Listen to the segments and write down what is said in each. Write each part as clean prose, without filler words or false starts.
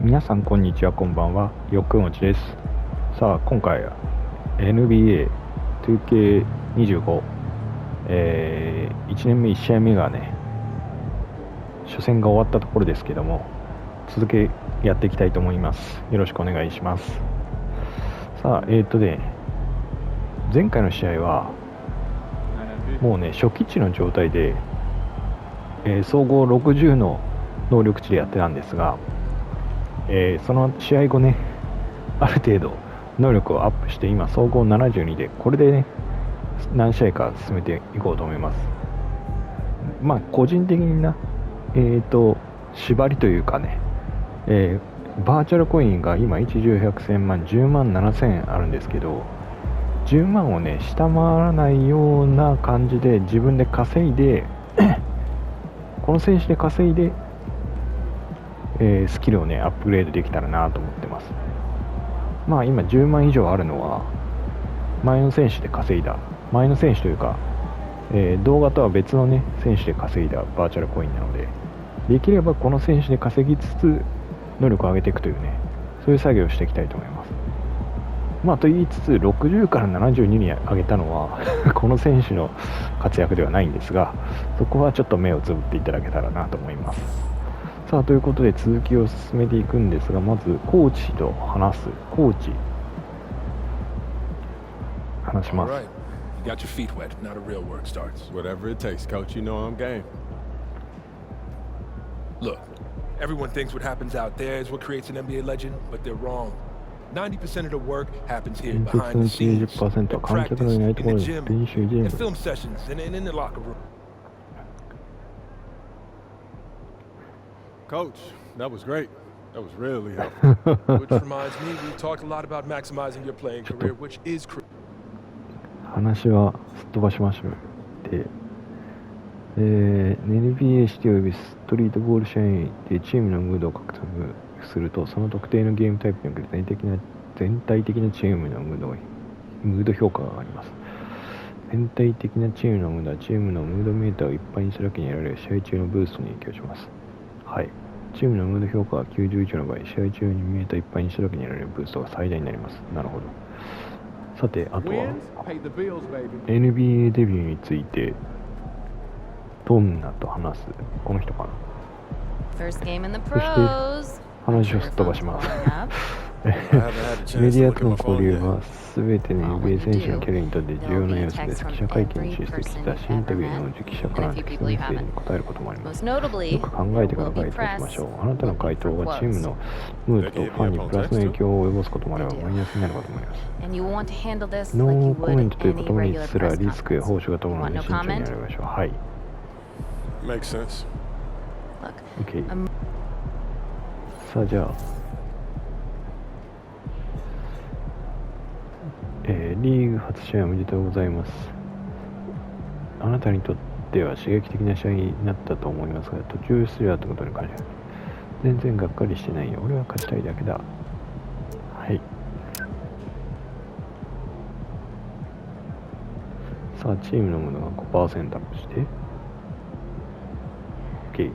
皆さんこんにちは、こんばんは、よっくんおちです。さあ今回は NBA2K25、1年目1試合目がね初戦が終わったところですけども、続けやっていきたいと思います。よろしくお願いします。さあ前回の試合はもうね初期値の状態で、総合60の能力値でやってたんですが、その試合後ねある程度能力をアップして今総合72で、これでね何試合か進めていこうと思います。まあ個人的にな縛りというかね、バーチャルコインが今1、10、100、1000万、10万7000あるんですけど、10万をね下回らないような感じで自分で稼いでこの選手で稼いで、スキルをねアップグレードできたらなと思ってます。まあ今10万以上あるのは前の選手で稼いだ、前の選手というか、動画とは別のね選手で稼いだバーチャルコインなので、できればこの選手で稼ぎつつ能力を上げていくというね、そういう作業をしていきたいと思います。まあと言いつつ60から72に上げたのはこの選手の活躍ではないんですが、そこはちょっと目をつぶっていただけたらなと思います。さあということで続きを進めていくんですが、まずコーチと話す。コーチ話します。 All right. You got your feet wet. Now the real work starts. Whatever it takes, coach. You know I'm game. Look, everyone thinks what happens out there is what creates an NBA legend, but they're wrong. 90% of the work happens here behind the scenes, in practice, in the gym, in film sessions, and in the locker room. Coach, that was great. That was really helpful. Which reminds me, we've talked a lot about maximizing your playing career, which is critical. 話はすっ飛ばしましょう。で、NBA シティおよびストリートボール試合でチームのムードを獲得すると、その特定のゲームタイプにおける全体的なチームのムード評価が上がります。全体的なチームのムードはチームのムードメーターをいっぱいにするだけに得られる試合中のブーストに影響します。はい。チームのムード評価は91の場合、試合中にメーターいっぱいにするだけに得られるブーストが最大になります。なるほど。さて、あとは NBA デビューについてどんなと話すこの人かな。そして話をすっ飛ばしますメディアとの交流は全ての NBA 選手のキャリアにとって重要な要素です。記者会見に出席したし、インタビューの記者からの質問に答えることもあります。よく考えてから回答しましょう。あなたの回答がチームのムードとファンにプラスの影響を及ぼすこともあればマイナスになることもあります。ノーコメントという言葉にすらリスクや報酬が伴うので慎重になりましょう。はい。Makes sense. OK。さあじゃあリーグ初試合おめでとうございます。あなたにとっては刺激的な試合になったと思いますが、途中出場だったことに関して全然がっかりしてないよ。俺は勝ちたいだけだ。はい。さあチームのものが 5% アップして OK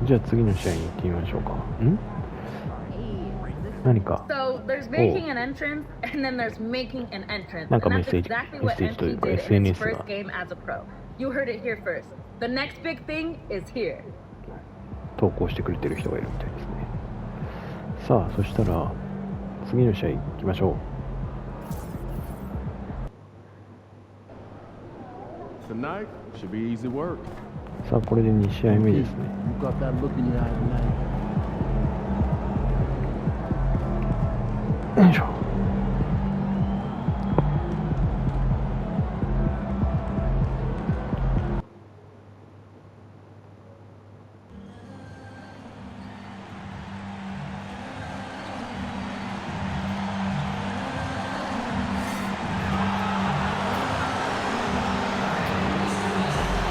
じゃあ次の試合に行ってみましょうか。何か So there's making an entrance and then there's making an entrance. なんか And メッ that's セージ exactly what という MP か did in his SNS が first game as a pro. You heard it here first. The next big thing is here. 投稿してくれてる人がいるみたいですね。さあそしたら次の試合行きましょう。 Tonight should be easy work. さあこれで2試合目ですね。 You got that look in your eye tonight. よいしょ。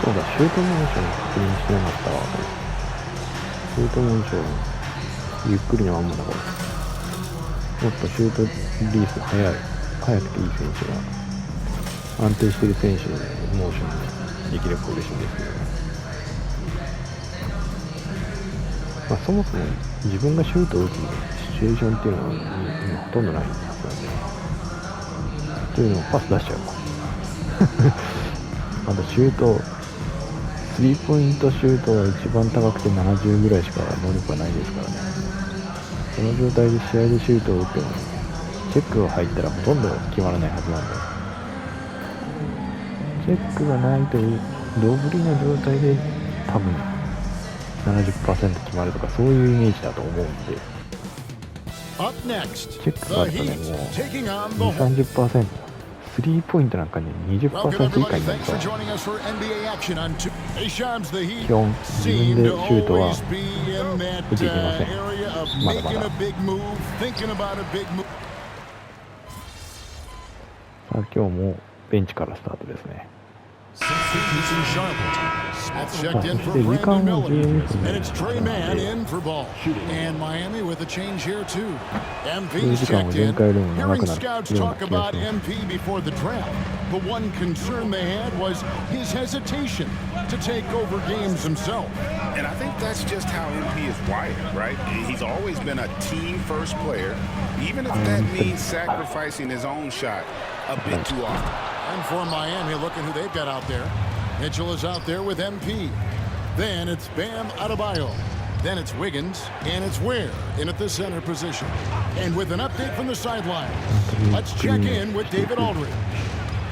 そうだ、シュートモーション確認してなかったわ。シュートモーションゆっくりなまんまだから、もっとシュートリリース速くていい選手が安定している選手のモーションでできれば嬉しいんですけどね。そもそも自分がシュートを打つシチュエーションっていうのは今ほとんどないんですよね。というのもパス出しちゃうもんあとシュート、スリーポイントシュートは一番高くて70ぐらいしか能力がないですからね。その状態で試合でシュートを打ってもチェックが入ったらほとんど決まらないはずなんで、チェックがないという同振りの状態で多分 70% 決まるとかそういうイメージだと思うんで、チェックがあるとね、もう 2-30%、スリーポイントなんかね 20% 以下になると基本自分でシュートは打っていけません。まだまだ。さあ今日もベンチからスタートですね。そして時間を12分で時間も前回よりも長くなるような気がします。to take over games himself. And I think that's just how MP is wired, right? He's always been a team-first player, even if that means sacrificing his own shot a bit too often. And for Miami, look at who they've got out there. Mitchell is out there with MP. Then it's Bam Adebayo. Then it's Wiggins, and it's Ware in at the center position. And with an update from the sideline, let's check in with David Aldridge.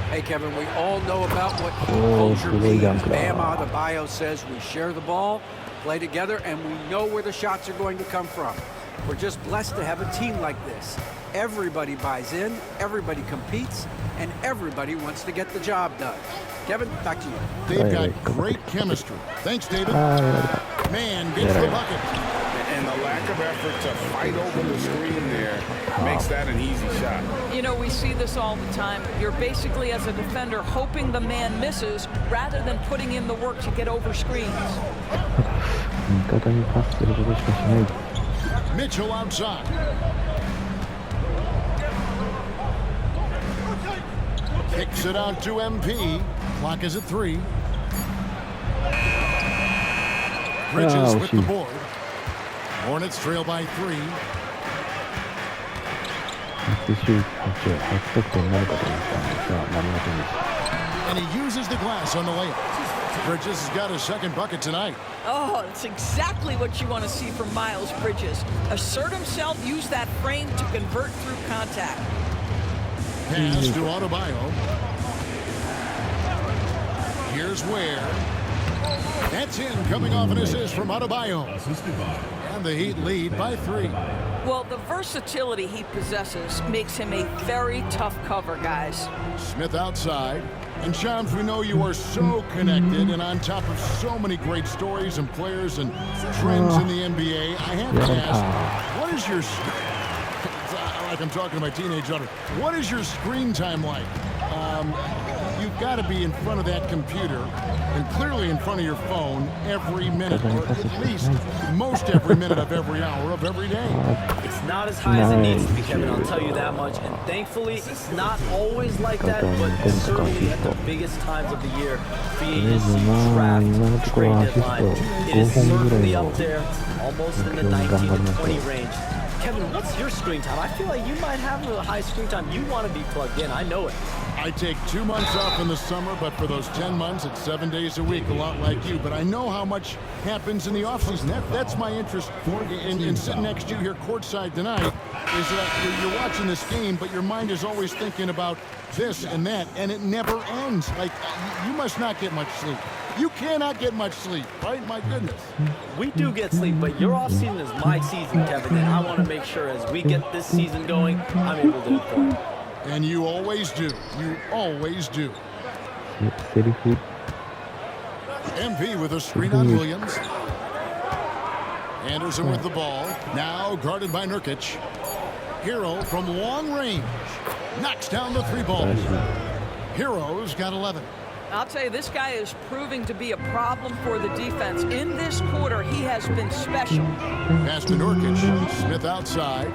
Hey, Kevin, we all know about what culture means. Bam Adebayo says we share the ball, play together, and we know where the shots are going to come from. We're just blessed to have a team like this. Everybody buys in, everybody competes, and everybody wants to get the job done. Kevin, back to you. They've got great chemistry. Thanks, David. Man gets the bucket. And the lack of effort to fight over the screen there makes that an easy shot. You know, we see this all the time. You're basically, as a defender, hoping the man misses rather than putting in the work to get over screens. Mitchell outside. Kicks it out to MP. Clock is at 3. Bridges with the board. Hornets trail by 3. And he uses the glass on the layup. Bridges has got his second bucket tonight. Oh, it's exactly what you want to see from Miles Bridges. Assert himself, use that frame to convert through contact. Pass to Adebayo. Here's Ware. That's in, coming off an assist from Adebayo. And the Heat lead by 3. Well, the versatility he possesses makes him a very tough cover, guys. Smith outside. And Shams, we know you are so connected and on top of so many great stories and players and trends in the NBA. I have to ask, what is your... like I'm talking to my teenage daughter. What is your screen time like? You've got to be in front of that computer and clearly in front of your phone every minute, or at least most every minute of every hour of every day. It's not as high as it needs to be, Kevin, I'll tell you that much. And thankfully, it's not always like that, but certainly at the biggest times of the year, free agency, draft, trade deadline, it is certainly up there, almost in the 19 to 20 range. Kevin, what's your screen time? I feel like you might have a high screen time. You want to be plugged in. I know it. I take 2 months off in the summer, but for those 10 months, it's 7 days a week, a lot like you. But I know how much happens in the offseason. That's my interest in sitting next to you here courtside tonight, is that you're watching this game, but your mind is always thinking about this and that, and it never ends. Like, you must not get much sleep. You cannot get much sleep, right? My goodness. We do get sleep, but your off season is my season, Kevin, and I want to make sure as we get this season going, I'm able to perform. And you always do. You always do. MP with a screen on Williams. Anderson with the ball. Now guarded by Nurkic. Hero from long range. Knocks down the 3 ball. Hero's got 11. I'll tell you, this guy is proving to be a problem for the defense. In this quarter, he has been special. Pass to Nurkic. Smith outside.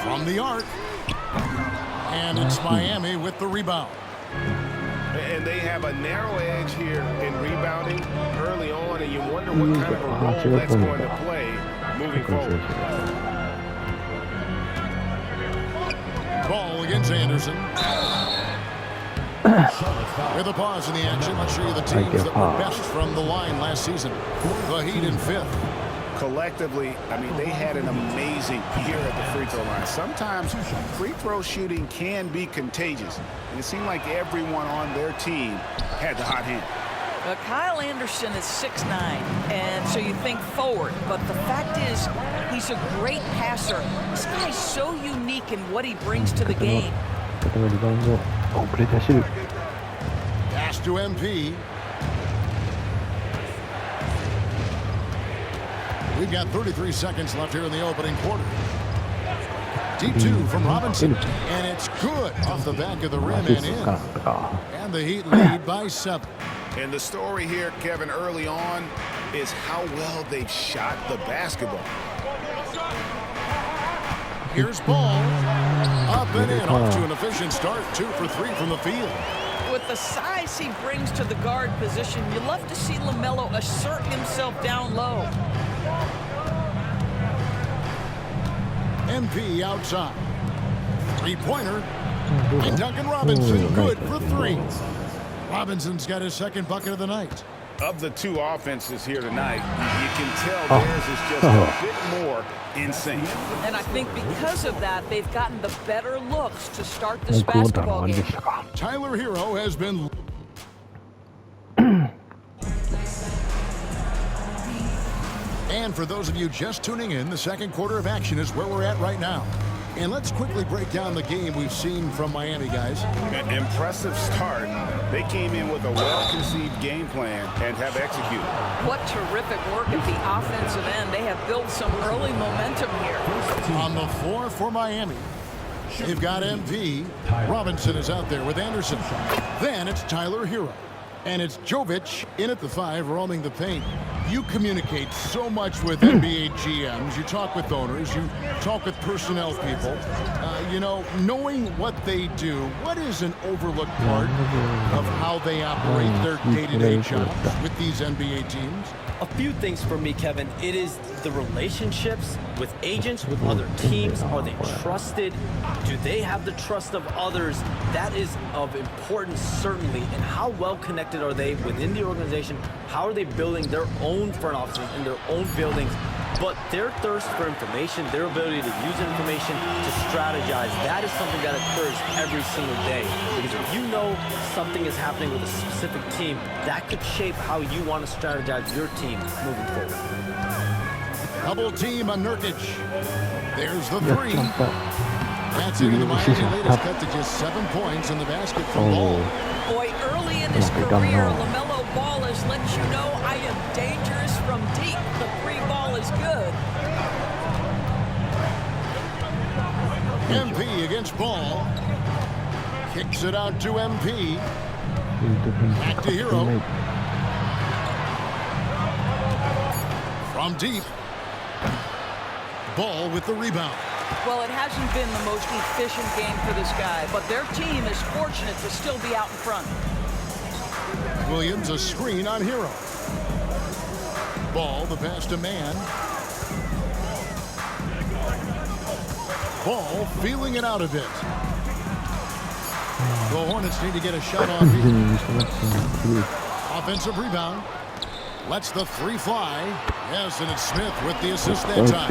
From the arc. And it's Miami with the rebound. And they have a narrow edge here in rebounding early on, and you wonder wonder what kind of a role that's going to play moving forward. Ball against Anderson. With a pause in the action, let's show you the teams that were best from the line last season. The Heat in 5th. Collectively, I mean, they had an amazing year at the free throw line. Sometimes free throw shooting can be contagious. And it seemed like everyone on their team had the hot hand. Kyle Anderson is 6'9", and so you think forward. But the fact is, he's a great passer. This guy's so unique in what he brings to the game. Pass to MP. We've got 33 seconds left here in the opening quarter. Deep 2 from Robinson, and it's good off the back of the rim and in. And the Heat lead by 7. And the story here, Kevin, early on is how well they've shot the basketball. Here's Ball. Up and in, off to an efficient start. 2 for 3 from the field. With the size he brings to the guard position, you love to see LaMelo assert himself down low. MP outside. Three-pointer. And Duncan Robinson, good for 3. Robinson's got his second bucket of the night. Of the 2 offenses here tonight, you can tell theirs is just a bit more in sync. And I think because of that, they've gotten the better looks to start this basketball game. Tyler Hero has been... And for those of you just tuning in, the second quarter of action is where we're at right now. And let's quickly break down the game we've seen from Miami, guys. An impressive start. They came in with a well-conceived game plan and have executed. What terrific work at the offensive end. They have built some early momentum here. On the floor for Miami, they've got MP. Robinson is out there with Anderson. Then it's Tyler Hero. And it's Jovic in at the 5, roaming the paint. You communicate so much with NBA GMs. You talk with owners. You talk with personnel people. You know, knowing what they do, what is an overlooked part of how they operate their day-to-day jobs with these NBA teams? A few things for me, Kevin. It is the relationships with agents, with other teams. Are they trusted? Do they have the trust of others? That is of importance, certainly. And how well connected are they within the organization? How are they building their own front offices in their own buildings? But their thirst for information, their ability to use information to strategize, that is something that occurs every single day. Because if you know something is happening with a specific team, that could shape how you want to strategize your team moving forward. Double team on Nurkic. There's the 3. That's it. The Miami latest cut to just 7 points in the basket from Ball. Boy, early in his career, LaMelo Ball has let you know I am dangerous from deep. The 3 ball is good. MP against Ball. Kicks it out to MP. Back to Hero. From deep. Ball with the rebound. Well, it hasn't been the most efficient game for this guy, but their team is fortunate to still be out in front. Williams a screen on Hero. Ball, the pass to Man. Ball feeling it out a bit. The Hornets need to get a shot on Heat. Offensive rebound. Lets the 3 fly. Yes, and it's Smith with the assist that time.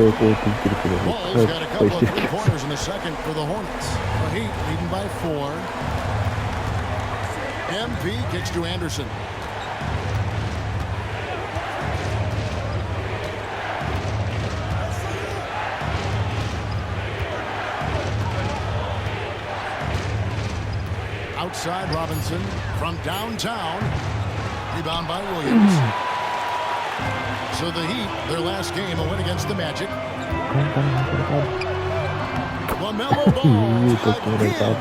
Ball's got a couple of 3-pointers in the second for the Hornets. The Heat leading by 4. MP kicks to Anderson. Outside Robinson from downtown. Rebound by Williams. So the Heat, their last game, a win against the Magic. LaMelo Ball again.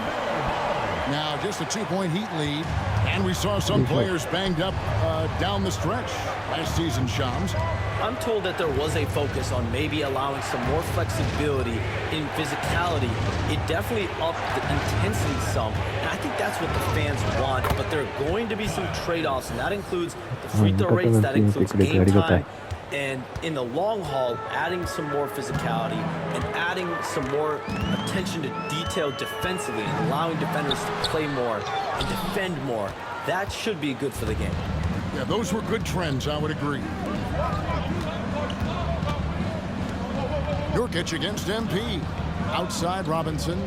Now just a 2-point Heat lead. And we saw some players banged up down the stretch last season, Shams. I'm told that there was a focus on maybe allowing some more flexibility in physicality. It definitely upped the intensity some, and I think that's what the fans want, but there are going to be some trade-offs, and that includes the free throw rates, that includes game time, and in the long haul, adding some more physicality and adding some more attention to detail defensively and allowing defenders to play more and defend more. That should be good for the game. Yeah, those were good trends, I would agree. Nurkic against MP. Outside Robinson.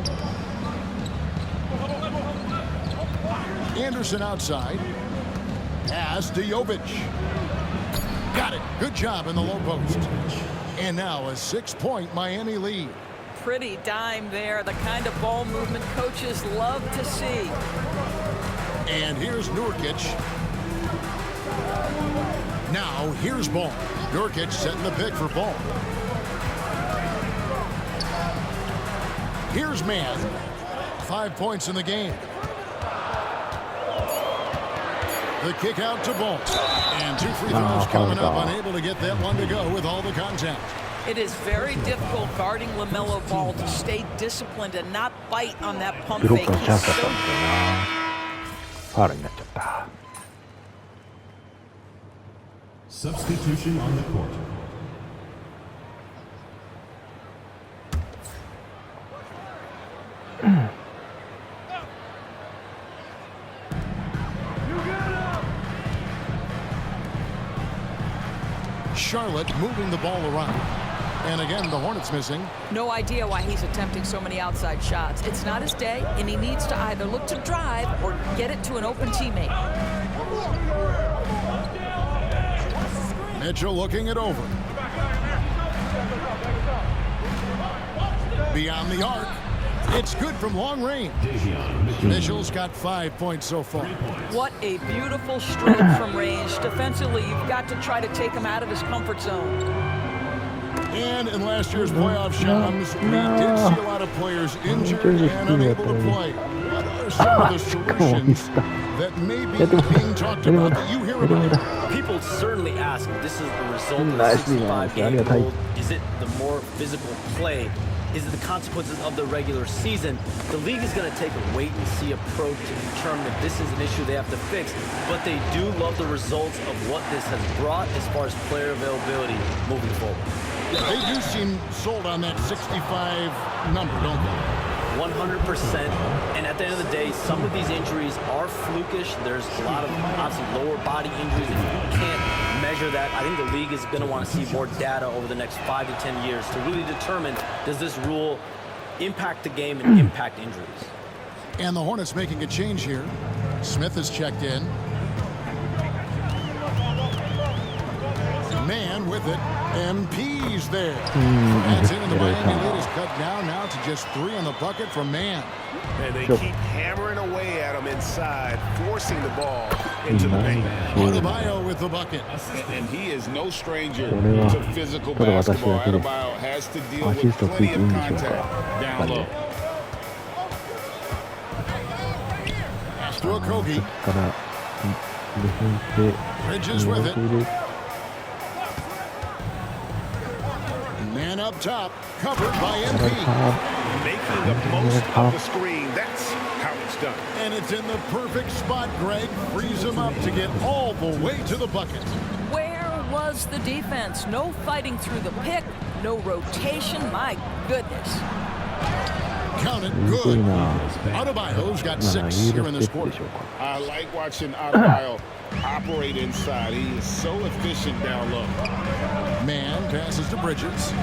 Anderson outside. Pass to Jovic. Got it. Good job in the low post. And now a 6-point Miami lead. Pretty dime there, the kind of ball movement coaches love to see. And here's Nurkic. Now here's Ball. Nurkic setting the pick for Ball. Here's Mann. 5 points in the game. The kick out to Ball. And 2 free throws coming up. Unable to get that one to go with all the contact. It is very difficult guarding LaMelo Ball to stay disciplined and not bite on that pump fake. He's so... ファウルになっちゃった。Substitution on the court. Charlotte moving the ball around. And again, the Hornets missing. No idea why he's attempting so many outside shots. It's not his day, and he needs to either look to drive or get it to an open teammate. Mitchell looking it over. Beyond the arc. It's good from long range. Mitchell's got 5 points so far. What a beautiful stroke from range. Defensively, you've got to try to take him out of his comfort zone. And in last year's playoff Shams, we did see a lot of players injured and unable to play. What are some of the solutions that may be being talked about that you hear about? People certainly ask if this is the result of the 65-game rule. Is it the more physical play? Is it the consequences of the regular season? The league is going to take a wait-and-see approach to determine if this is an issue they have to fix, but they do love the results of what this has brought as far as player availability moving forward. Yeah, they do seem sold on that 65 number, don't they? 100%. And at the end of the day, some of these injuries are flukish. There's a lot of, obviously, lower body injuries. If you can't measure that, I think the league is going to want to see more data over the next 5 to 10 years to really determine, does this rule impact the game and impact injuries? And the Hornets making a change here. Smith has checked in. Man with it. MP's there. That's in, and the Miami lead is cut down now to just 3 on the bucket from Mann. And they keep hammering away at him inside, forcing the ball into the paint. Adebayo with the bucket. And he is no stranger to physical basketball. Adebayo has to deal with plenty of contact down low. Pass to Okogie. Bridges with it. Man up top, covered by MP. Making the most of the screen. That's how it's done. And it's in the perfect spot, Greg. Frees him up to get all the way to the bucket. Where was the defense? No fighting through the pick, no rotation. My goodness. Count it good. Adebayo's got 6 here in this quarter. I like watching Adebayo operate inside. He is so efficient down low. Man passes to Bridges.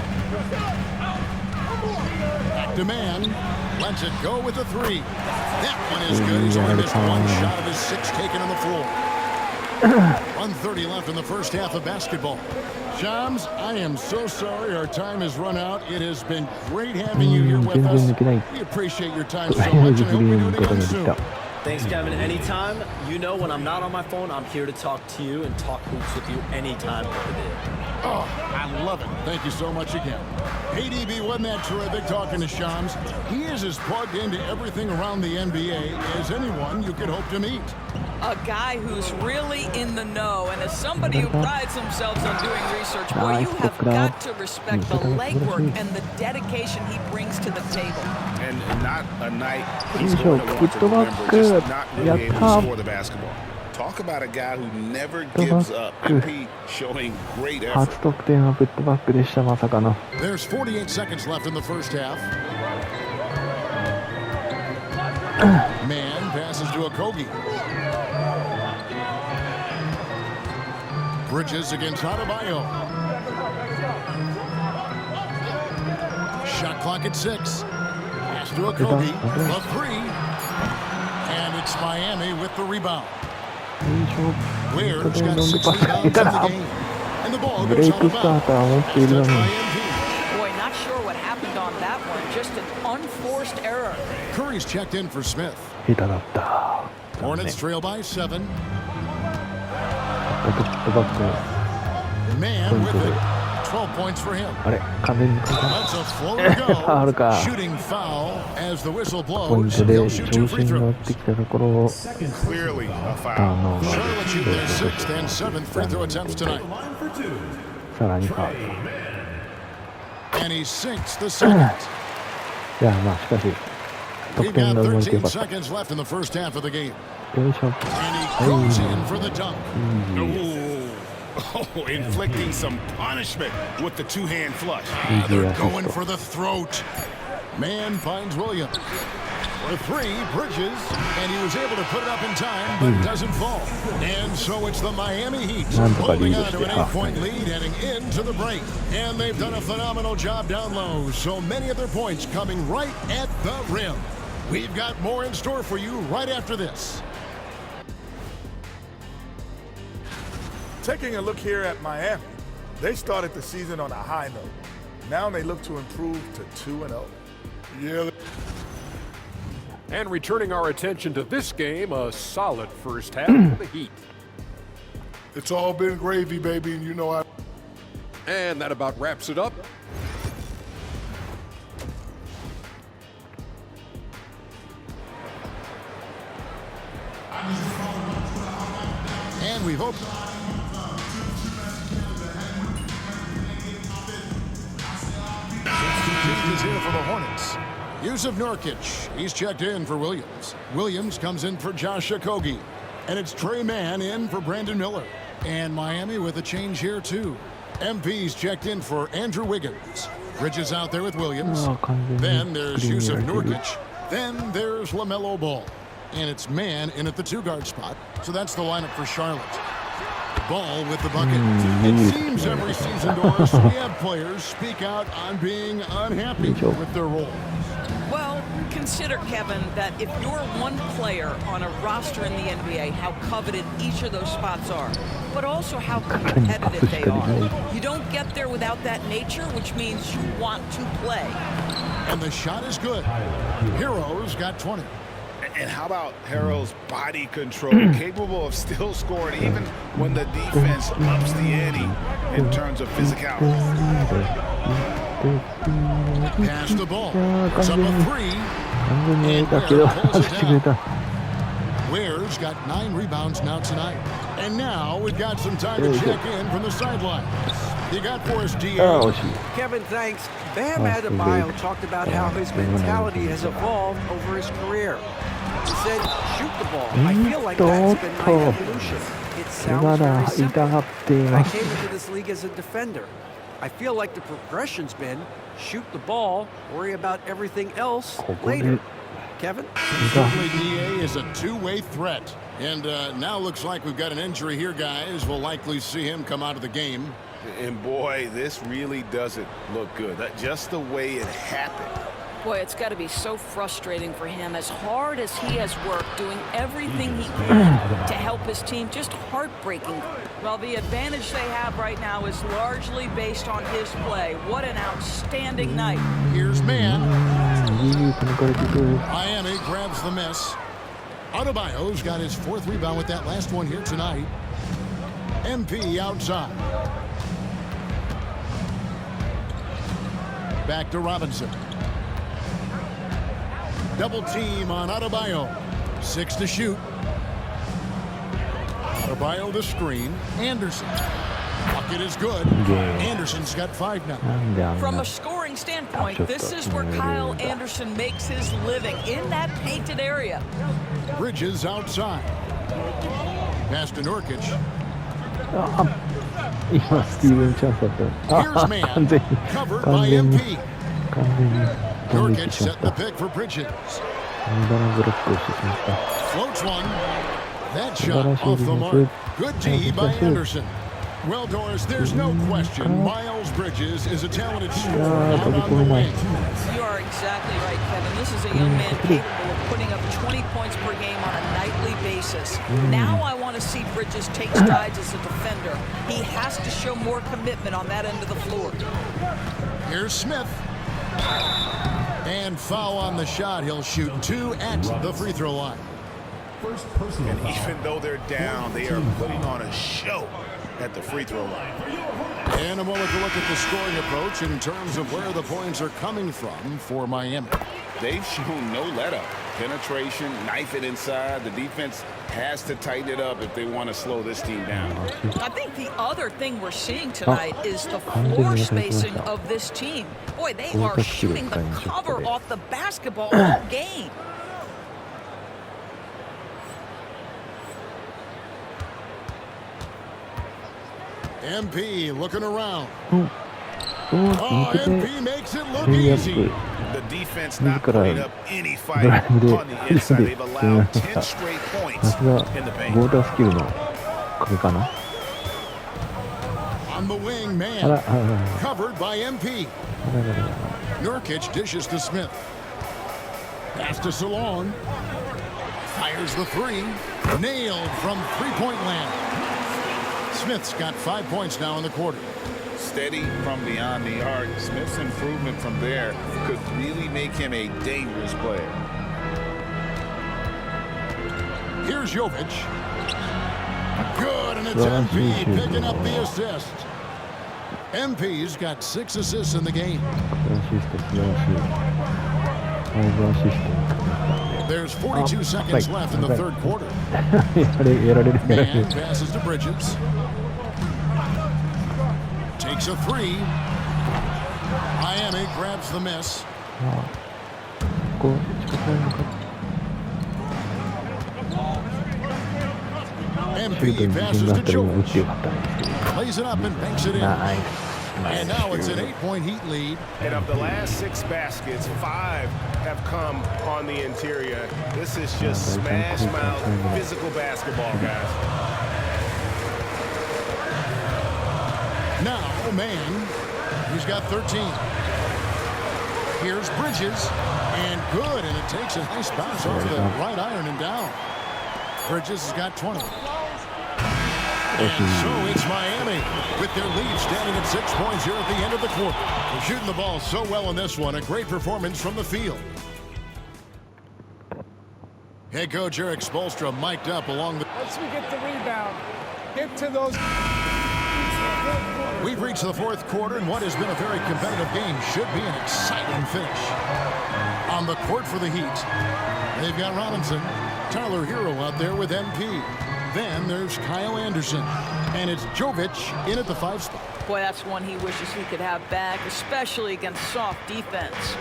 Back to Man. Lets it go with a 3. That one is good. He's only missed 1 shot of his 6 taken on the floor. 1:30 left in the first half of basketball. Shams, I am so sorry our time has run out. It has been great having you here with us. We appreciate your time so much and hope we do it again soon. Thanks, Kevin. Anytime, you know when I'm not on my phone, I'm here to talk to you and talk hoops with you anytime of the day. Oh, I love it. Thank you so much again. Hey, DB, wasn't that terrific talking to Shams? He is as plugged into everything around the NBA as anyone you could hope to meet. A guy who's really in the know, and as somebody who prides themselves on doing research, boy, you have got to respect the legwork and the dedication he brings to the table. And not a night he's going to want to remember just not really able to score the basketball. Talk about a guy who never gives up. MP showing great effort. 初得点はプットバックでした、まさかの。There's 48 seconds left in the first half. Man passes to a Kogi. Bridges against Adebayo. Shot clock at 6. Pass to a Kogi. A 3. And it's Miami with the rebound. Weir's got 6 rebounds in the game. And the ball goes out of bounds. Boy, not sure what happened on that one. Just an unforced error. Curry's checked in for Smith. 下手だった。 Hornets trail by 7. プットバック。 Man with it. 12 points for him. あれ、完全に That's a floater ファウル go. か。 Shooting foul as the whistle ポイン blows. トで He'll 調 shoot 2 子 free に乗っ throws. てきたところを Clearly a ター foul. ンオーバ Charlotte shoot their ー 6th and 7th free throw attempts tonight. さらにファウル。 And he sinks the second. いや、まあしかし 得 We've 点 got が生まれてよ 13かった。 seconds left in the first half of the game. よいしょ。 And he goes in for the dunk. Oh, inflicting some punishment with the two-hand flush. They're going for the throat. Man finds Williams. For 3, Bridges, and he was able to put it up in time, but doesn't fall. And so it's the Miami Heat holding on to an 8-point lead heading into the break. And they've done a phenomenal job down low. So many of their points coming right at the rim. We've got more in store for you right after this. Taking a look here at Miami, they started the season on a high note. Now they look to improve to 2-0. Yeah. And returning our attention to this game, a solid first half for the Heat. It's all been gravy, baby, and you know I... And that about wraps it up. And we hope... is here for the Hornets. Yusuf Nurkic, he's checked in for Williams. Williams comes in for Josh Okogie. And it's Trey Mann in for Brandon Miller. And Miami with a change here too. MP's checked in for Andrew Wiggins. Bridges out there with Williams. Then there's Yusuf Nurkic. Then there's LaMelo Ball. And it's Mann in at the 2-guard spot. So that's the lineup for Charlotte. Ball with the bucket. It seems every season, Doris, we have players speak out on being unhappy with their role. Well, consider, Kevin, that if you're one player on a roster in the NBA, how coveted each of those spots are, but also how competitive they are. You don't get there without that nature, which means you want to play. And the shot is good. Heroes got 20. And how about Harrell's body control, capable of still scoring even when the defense ups the ante in terms of physicality. Pass the ball. It's up a 3. And Ware pulls it down. Ware's got 9 rebounds now tonight. And now we've got some time to check in from the sideline. You got for us, D.A. Kevin, thanks. Bam Adebayo talked about how his mentality has evolved over his career. He said, shoot the ball. I feel like that's been my evolution. It sounds very simple. I came into this league as a defender. I feel like the progression's been shoot the ball, worry about everything else later. Kevin? Certainly, D.A. is a two-way threat. And now looks like we've got an injury here, guys. We'll likely see him come out of the game. And boy, this really doesn't look good. Just the way it happened. Boy, it's got to be so frustrating for him. As hard as he has worked, doing everything he can to help his team, just heartbreaking. Well, the advantage they have right now is largely based on his play. What an outstanding night. Here's Mann. Miami grabs the miss. Adebayo's got his 4th rebound with that last one here tonight. MP outside. Back to Robinson. Double team on Adebayo. 6 to shoot. Adebayo the screen. Anderson. Bucket is good. Anderson's got 5 now. From a scoring standpoint, this is where Kyle Anderson makes his living, in that painted area. Bridges outside. Pass to Nurkic. Here's man. Covered by MP. Nurkic set the pick for Bridges. Floats one. That shot off the mark. Good D by Anderson. Well, Doris, there's no question Miles Bridges is a talented scorer out on the wing. You are exactly right, Kevin. This is a young man capable of putting up 20 points per game on a nightly basis. Now I want to see Bridges take strides as a defender. He has to show more commitment on that end of the floor. Here's Smith. And foul on the shot. He'll shoot 2 at the free throw line. And even though they're down, they are putting on a show at the free throw line. And a moment to look at the scoring approach in terms of where the points are coming from for Miami. They've shown no let-up. Penetration, knife it inside. The defense has to tighten it up if they want to slow this team down. I think the other thing we're seeing tonight is the floor spacing of this team. Boy, they are shooting the cover off the basketball all game. MP looking around. MP makes it look easy. The defense not putting up any fight on the inside. They've allowed 10 straight points in the paint. On the wing, man. Covered by MP. Nurkic dishes to Smith. Pass to Salon. Fires the 3. Nailed from three-point land. Smith's got 5 points now in the quarter. Steady from beyond the arc. Smith's improvement from there could really make him a dangerous player. Here's Jovic. Good, and it's MP picking up the assist. MP's got 6 assists in the game. There's 42 seconds left in the third quarter. Man passes to Bridges. Takes a 3. Miami grabs the miss. MP passes to George. Plays it up and banks it in. And now it's an 8-point Heat lead. And of the last 6 baskets, 5 have come on the interior. This is just smash mouth physical basketball, guys. Now, man, he's got 13. Here's Bridges, and good, and it takes a nice bounce off the right iron and down. Bridges has got 20. And so it's Miami with their lead standing at 6 points here at the end of the quarter. They're shooting the ball so well in this one. A great performance from the field. Head coach Eric Spoelstra mic'd up along the... Once we get the rebound, get to those... We've reached the fourth quarter, and what has been a very competitive game should be an exciting finish. On the court for the Heat, they've got Robinson, Tyler Hero out there with MP. Then there's Kyle Anderson, and it's Jovic in at the 5 spot. Boy, that's one he wishes he could have back, especially against soft defense.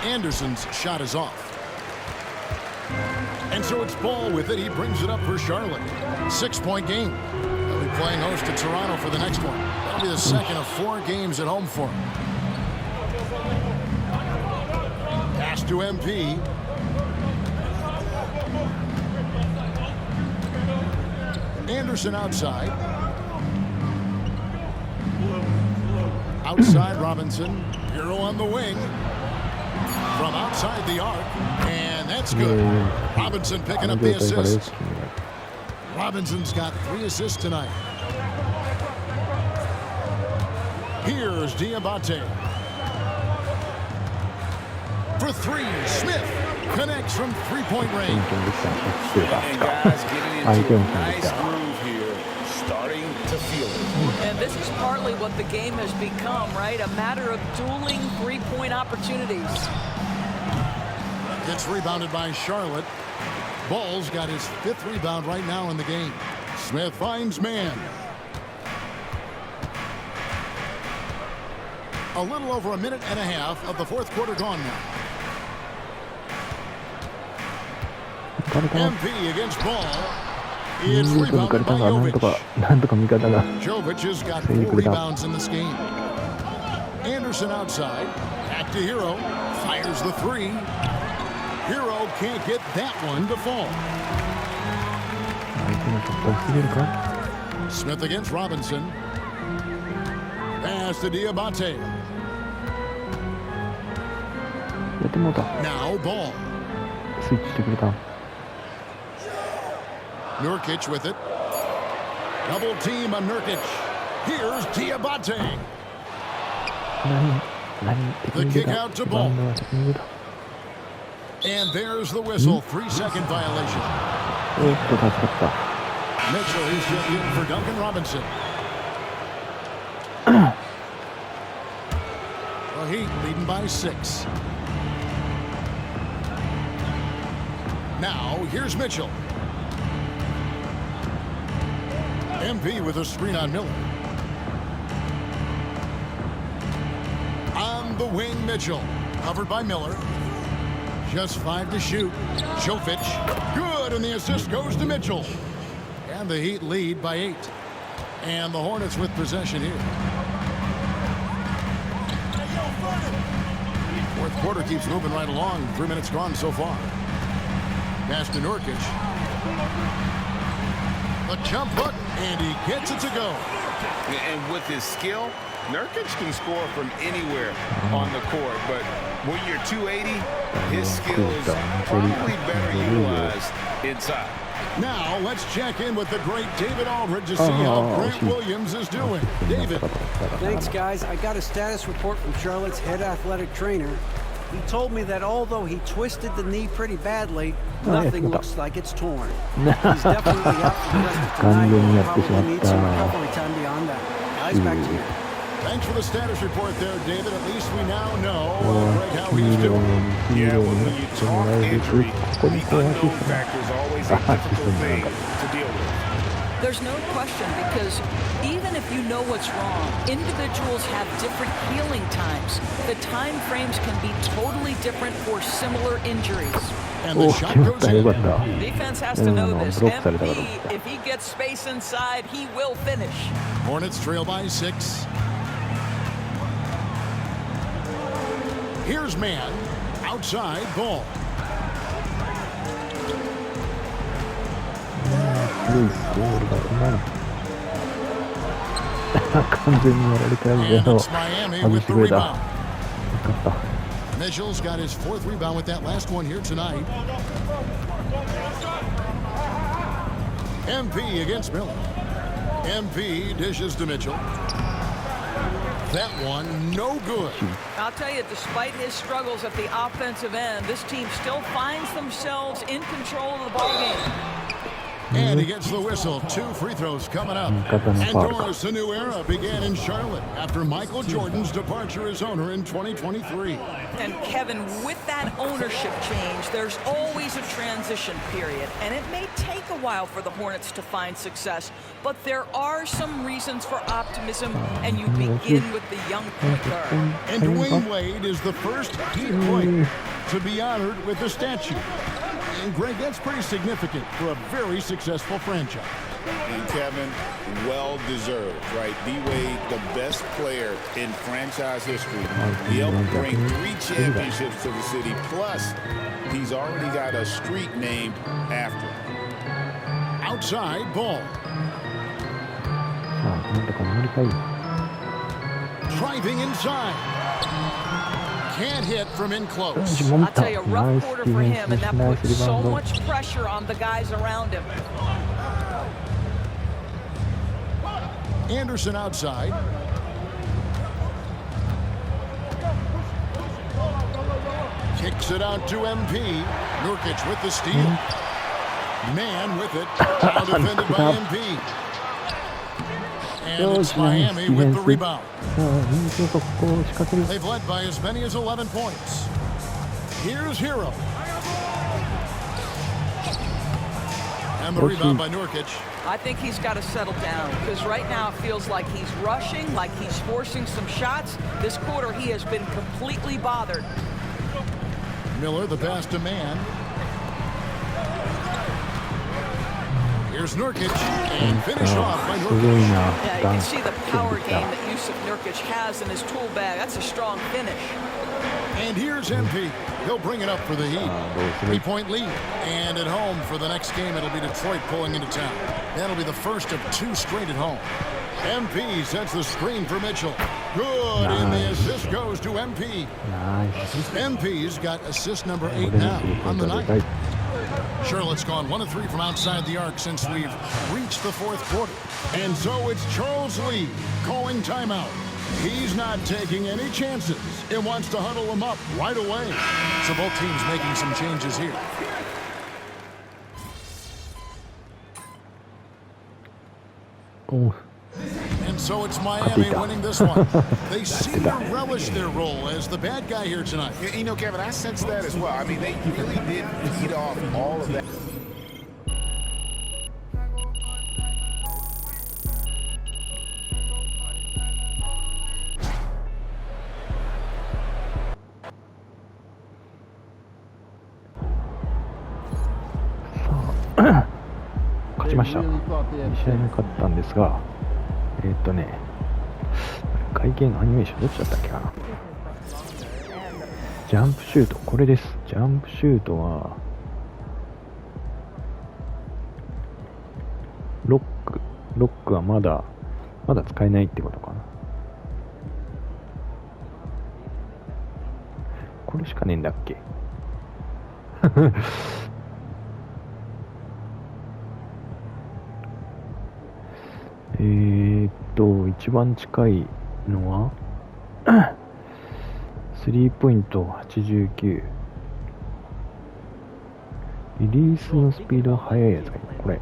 Anderson's shot is off. And so it's Ball with it. He brings it up for Charlotte. 6-point game. They'll be playing host to Toronto for the next one. That'll be the second of 4 games at home for him. Pass to MP. Anderson outside. Outside Robinson. Hero on the wing. From outside the arc. And that's good. Robinson picking up the assist. Robinson's got 3 assists tonight. Here's Diabate. For 3, Smith connects from 3-point range. And guys getting into a nice groove here, starting to feel it. And this is partly what the game has become, right? A matter of dueling 3-point opportunities. Gets rebounded by Charlotte. Ball's got his 5th rebound right now in the game. Smith finds man. A little over a minute and a half of the 4th quarter gone now. MP against Ball. It's rebounded by Jovic. Jovic has got 4 rebounds in this game. Anderson outside. Back to Hero. Fires the 3. Hero can't get that one to fall. Smith against Robinson. Pass to Diabate. Now Ball. Nurkic with it. Double team on Nurkic. Here's Diabate. The kick out to Ball. And there's the whistle. 3-second violation. Mitchell is just in for Duncan Robinson. The Heat leading by 6. Now here's Mitchell. MP with a screen on Miller. On the wing, Mitchell. Covered by Miller. Just 5 to shoot. Jovic. Good, and the assist goes to Mitchell. And the Heat lead by 8. And the Hornets with possession here. 4th quarter keeps moving right along. 3 minutes gone so far. Pass to Nurkic. A jump hook, and he gets it to go. And with his skill, Nurkic can score from anywhere on the court, but when you're 280, his skill is probably better utilized inside. Now let's check in with the great David Aldridge to see how Grant Williams is doing. David. Thanks, guys. I got a status report from Charlotte's head athletic trainer. He told me that although he twisted the knee pretty badly, nothing looks like it's torn. He's definitely out for the rest of tonight. Probably needs some recovery time beyond that. Guys, back to you. Thanks for the status report there, David. At least we now know Greg how he's doing. Yeah, well, when you talk injury, the unknown factor is always a difficult thing to deal with. There's no question, because even if you know what's wrong, individuals have different healing times. The time frames can be totally different for similar injuries. And the shot goes in. Defense has to know this. MP, if he gets space inside, he will finish. Hornets trail by 6. Here's man. Outside Ball. And it's Miami with the rebound. Mitchell's got his 4th rebound with that last one here tonight. MP against Miller. MP dishes to Mitchell. That one, no good. I'll tell you, despite his struggles at the offensive end, this team still finds themselves in control of the ballgame. And he gets the whistle. 2 free throws coming up. And Doris, a new era began in Charlotte after Michael Jordan's departure as owner in 2023. And Kevin, with that ownership change, there's always a transition period. And it may take a while for the Hornets to find success, but there are some reasons for optimism, and you begin with the young point guard. And Dwayne Wade is the first Heat player to be honored with a statue. And Greg, that's pretty significant for a very successful franchise. And Kevin, well-deserved, right? D-Wade, the best player in franchise history. He helped bring 3 championships to the city. Plus, he's already got a street named after him. Outside Ball. Driving inside. Can't hit from in close. I'll tell you, a rough quarter for him, and that puts so much pressure on the guys around him. Anderson outside. Kicks it out to MP. Nurkic with the steal. Man with it. Now defended by MP. And it's Miami with the rebound. They've led by as many as 11 points. Here's Hero. And the rebound by Nurkic. I think he's got to settle down because right now it feels like he's rushing, like he's forcing some shots. This quarter he has been completely bothered. Miller, the pass to man. Here's Nurkic and finish off by Nurkic. Yeah, you can see the power game that Yusuf Nurkic has in his tool bag. That's a strong finish. And here's MP. He'll bring it up for the Heat. 3-point lead. And at home for the next game, it'll be Detroit pulling into town. That'll be the first of 2 straight at home. MP sets the screen for Mitchell. Good, and the assist goes to MP. MP's got assist number 8 now on the night. Charlotte's gone 1 of 3 from outside the arc since we've reached the 4th quarter. And so it's Charles Lee calling timeout. He's not taking any chances. It wants to huddle them up right away. So both teams making some changes here. Oh. And so it's Miami winning this one. They seem to relish their role as the bad guy here tonight. You know, Kevin, I sense that as well. I mean, they really did feed off all of that.勝ちました。2試合目勝ったんですが、会見のアニメーションどっちだったっけかな。ジャンプシュート、これです。ジャンプシュートはロックはまだ使えないってことかな。これしかねえんだっけ。一番近いのはスリーポイント89、リリースのスピードが速いやつがいい。これ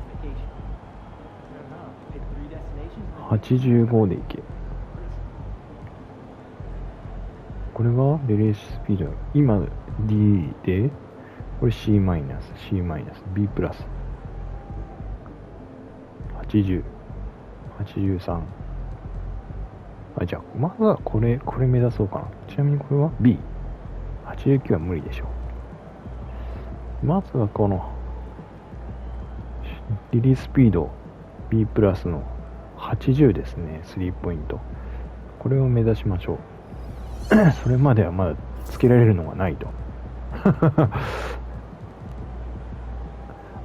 85でいけ。これがリリーススピード今 D で、これ C マイナス B プラス80、83。じゃあまずはこれ目指そうかな。ちなみにこれは B89 は無理でしょう。まずはこのリリーススピード B プラスの80ですね。スリーポイント、これを目指しましょう。それまではまだつけられるのがないと。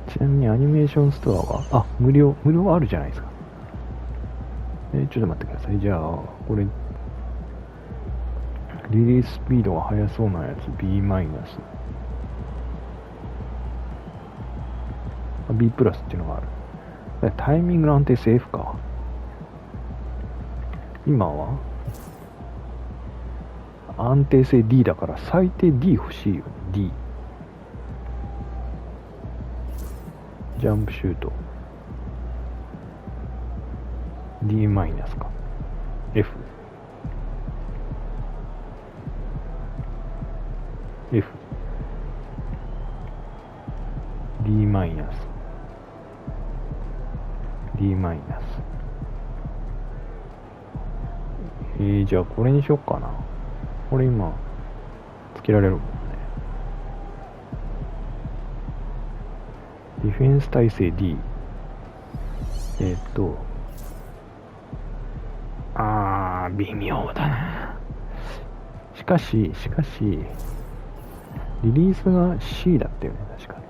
ちなみにアニメーションストアは無料あるじゃないですか。ちょっと待ってください。じゃあこれリリーススピードが速そうなやつ B マイナス B プラスっていうのがある。タイミングの安定性 F か。今は安定性 D だから最低 D 欲しいよね。 D ジャンプシュートD マイナスか F D マイナス D マイナス。じゃあこれにしよっかな。これ今つけられるもんね。ディフェンス体制 D。微妙だな。しかしリリースが C だったよね、確かに。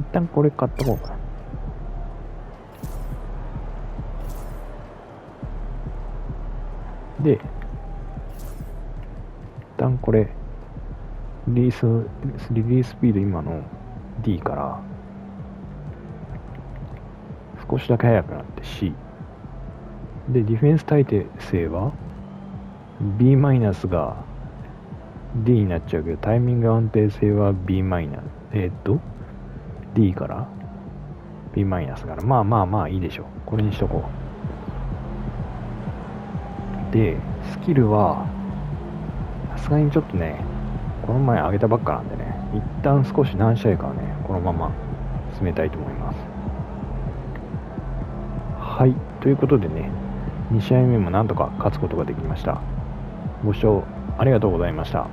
一旦これ買っとこうかな。で一旦これリリーススピード今の D から少しだけ速くなって C で、ディフェンス耐性は B マイナスが D になっちゃうけど、タイミング安定性は B マイナスD から B マイナスから、まあいいでしょう。これにしとこう。でスキルはさすがにちょっとね、この前上げたばっかなんでね、一旦少し何試合かはねこのまま進めたいと思います。はい、ということでね、2試合目もなんとか勝つことができました。ご視聴ありがとうございました。